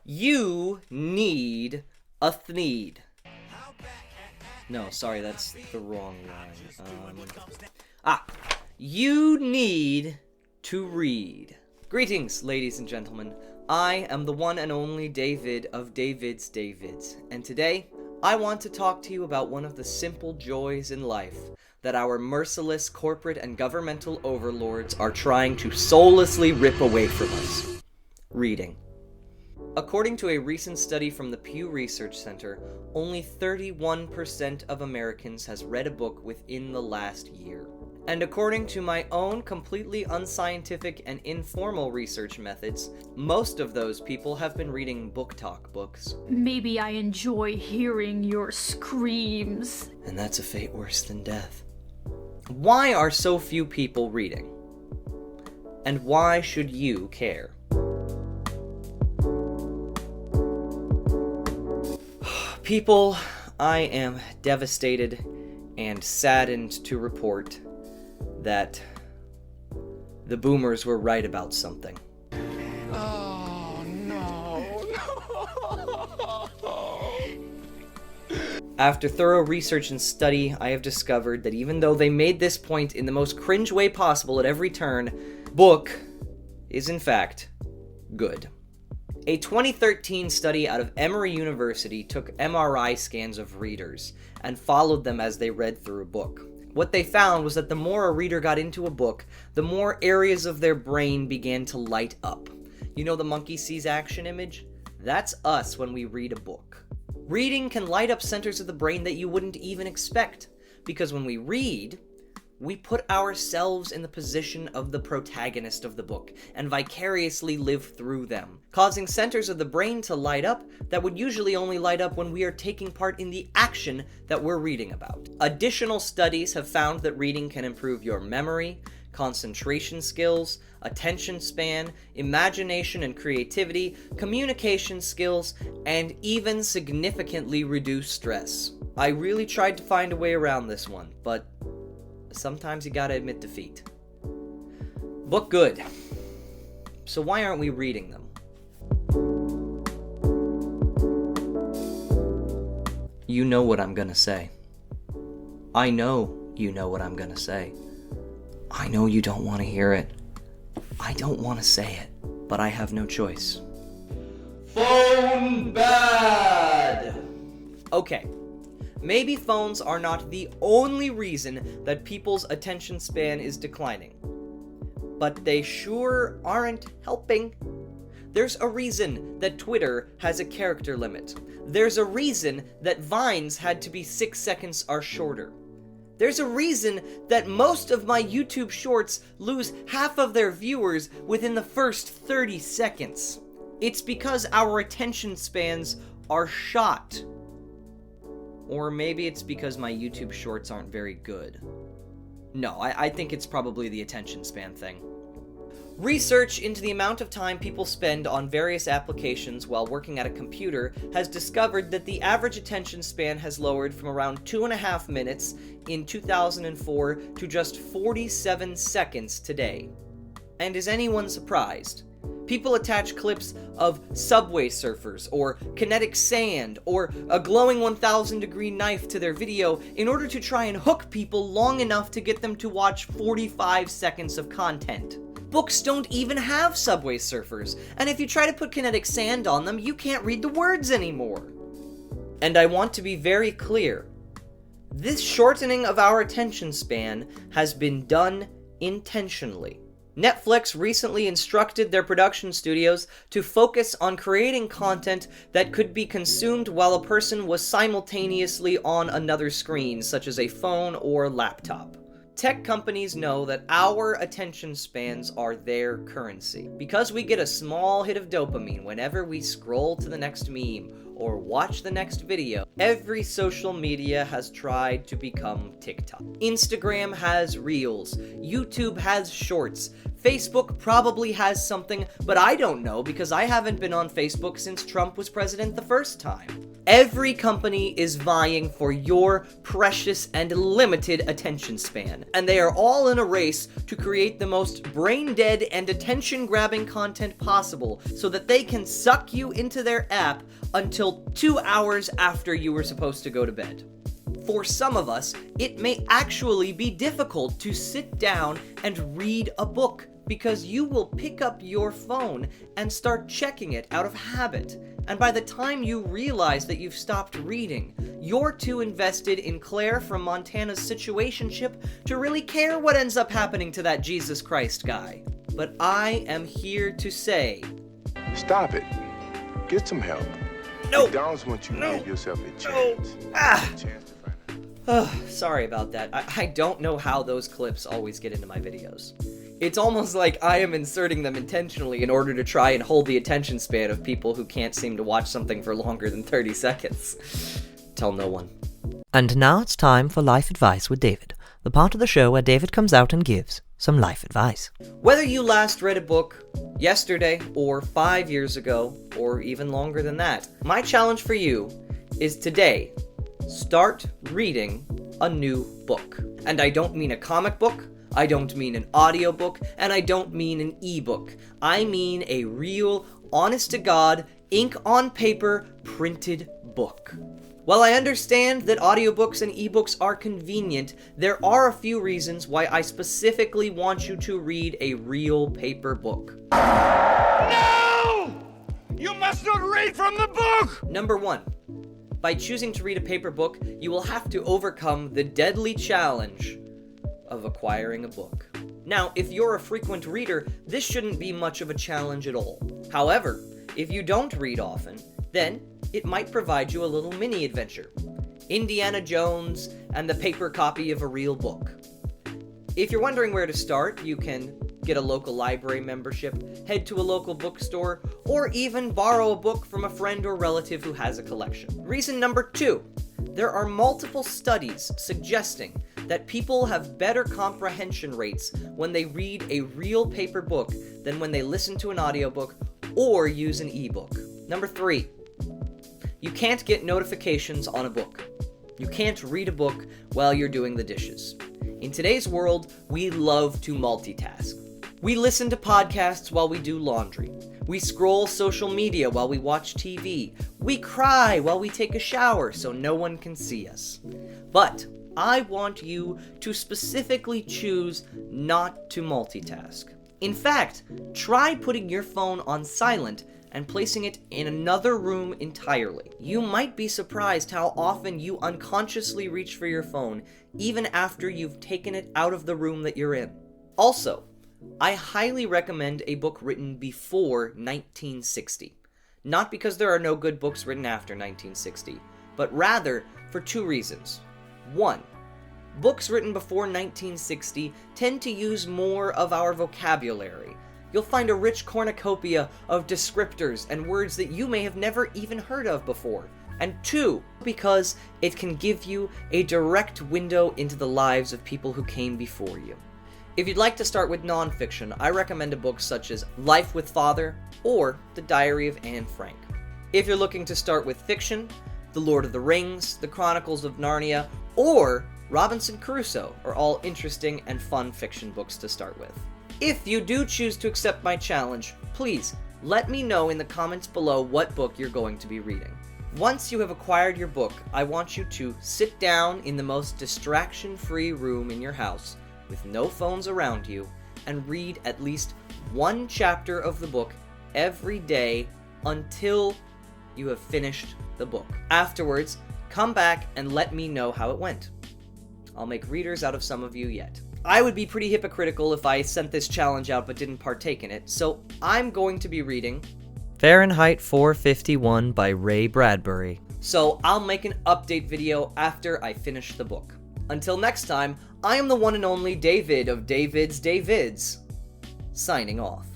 You need a thneed. No, sorry, that's the wrong line. You need to read. Greetings, ladies and gentlemen. I am the one and only David of David's Davids, and today I want to talk to you about one of the simple joys in life that our merciless corporate and governmental overlords are trying to soullessly rip away from us. Reading. According to a recent study from the Pew Research Center, only 31% of Americans has read a book within the last year. And according to my own completely unscientific and informal research methods, most of those people have been reading book talk books. Maybe I enjoy hearing your screams. And that's a fate worse than death. Why are so few people reading? And why should you care? People, I am devastated and saddened to report that the boomers were right about something. Oh, no. After thorough research and study, I have discovered that even though they made this point in the most cringe way possible at every turn, book is in fact good. A 2013 study out of Emory University took MRI scans of readers and followed them as they read through a book. What they found was that the more a reader got into a book, the more areas of their brain began to light up. You know the monkey sees action image? That's us when we read a book. Reading can light up centers of the brain that you wouldn't even expect, because when we read, we put ourselves in the position of the protagonist of the book and vicariously live through them, causing centers of the brain to light up that would usually only light up when we are taking part in the action that we're reading about. Additional studies have found that reading can improve your memory, concentration skills, attention span, imagination and creativity, communication skills, and even significantly reduce stress. I really tried to find a way around this one, but sometimes you gotta admit defeat. Book good. So why aren't we reading them? You know what I'm gonna say. I know you know what I'm gonna say. I know you don't want to hear it. I don't want to say it, but I have no choice. Phone bad! Okay. Maybe phones are not the only reason that people's attention span is declining. But they sure aren't helping. There's a reason that Twitter has a character limit. There's a reason that Vines had to be 6 seconds or shorter. There's a reason that most of my YouTube shorts lose half of their viewers within the first 30 seconds. It's because our attention spans are shot. Or maybe it's because my YouTube shorts aren't very good. No, I think it's probably the attention span thing. Research into the amount of time people spend on various applications while working at a computer has discovered that the average attention span has lowered from around 2.5 minutes in 2004 to just 47 seconds today. And is anyone surprised? People attach clips of Subway Surfers, or kinetic sand, or a glowing 1,000-degree knife to their video in order to try and hook people long enough to get them to watch 45 seconds of content. Books don't even have Subway Surfers, and if you try to put kinetic sand on them, you can't read the words anymore. And I want to be very clear. This shortening of our attention span has been done intentionally. Netflix recently instructed their production studios to focus on creating content that could be consumed while a person was simultaneously on another screen, such as a phone or laptop. Tech companies know that our attention spans are their currency, because we get a small hit of dopamine whenever we scroll to the next meme or watch the next video. Every social media has tried to become TikTok. Instagram has Reels. YouTube has Shorts. Facebook probably has something, but I don't know because I haven't been on Facebook since Trump was president the first time. Every company is vying for your precious and limited attention span, and they are all in a race to create the most brain-dead and attention-grabbing content possible so that they can suck you into their app until 2 hours after you were supposed to go to bed. For some of us, it may actually be difficult to sit down and read a book because you will pick up your phone and start checking it out of habit. And by the time you realize that you've stopped reading, you're too invested in Claire from Montana's situationship to really care what ends up happening to that Jesus Christ guy. But I am here to say... Stop it. Get some help. No! McDonald's wants you to No! give yourself a chance. Ah! A chance to find out. Sorry about that. I don't know how those clips always get into my videos. It's almost like I am inserting them intentionally in order to try and hold the attention span of people who can't seem to watch something for longer than 30 seconds. Tell no one. And now it's time for Life Advice with David, the part of the show where David comes out and gives some life advice. Whether you last read a book yesterday or 5 years ago or even longer than that, my challenge for you is today, start reading a new book. And I don't mean a comic book, I don't mean an audiobook, and I don't mean an ebook. I mean a real, honest-to-God, ink-on-paper, printed book. While I understand that audiobooks and ebooks are convenient, there are a few reasons why I specifically want you to read a real paper book. No! You must not read from the book! Number 1. By choosing to read a paper book, you will have to overcome the deadly challenge of acquiring a book. Now, if you're a frequent reader, this shouldn't be much of a challenge at all. However, if you don't read often, then it might provide you a little mini adventure. Indiana Jones and the paper copy of a real book. If you're wondering where to start, you can get a local library membership, head to a local bookstore, or even borrow a book from a friend or relative who has a collection. Reason number 2, there are multiple studies suggesting that people have better comprehension rates when they read a real paper book than when they listen to an audiobook or use an ebook. Number 3, you can't get notifications on a book. You can't read a book while you're doing the dishes. In today's world, we love to multitask. We listen to podcasts while we do laundry. We scroll social media while we watch TV. We cry while we take a shower so no one can see us. But I want you to specifically choose not to multitask. In fact, try putting your phone on silent and placing it in another room entirely. You might be surprised how often you unconsciously reach for your phone even after you've taken it out of the room that you're in. Also, I highly recommend a book written before 1960. Not because there are no good books written after 1960, but rather for 2 reasons. 1, books written before 1960 tend to use more of our vocabulary. You'll find a rich cornucopia of descriptors and words that you may have never even heard of before. And 2, because it can give you a direct window into the lives of people who came before you. If you'd like to start with nonfiction, I recommend a book such as Life with Father or The Diary of Anne Frank. If you're looking to start with fiction, The Lord of the Rings, The Chronicles of Narnia, or Robinson Crusoe are all interesting and fun fiction books to start with. If you do choose to accept my challenge, please let me know in the comments below what book you're going to be reading. Once you have acquired your book, I want you to sit down in the most distraction-free room in your house with no phones around you and read at least 1 chapter of the book every day until you have finished the book. Afterwards, come back and let me know how it went. I'll make readers out of some of you yet. I would be pretty hypocritical if I sent this challenge out but didn't partake in it, so I'm going to be reading Fahrenheit 451 by Ray Bradbury. So I'll make an update video after I finish the book. Until next time, I am the one and only David of David's Davids, signing off.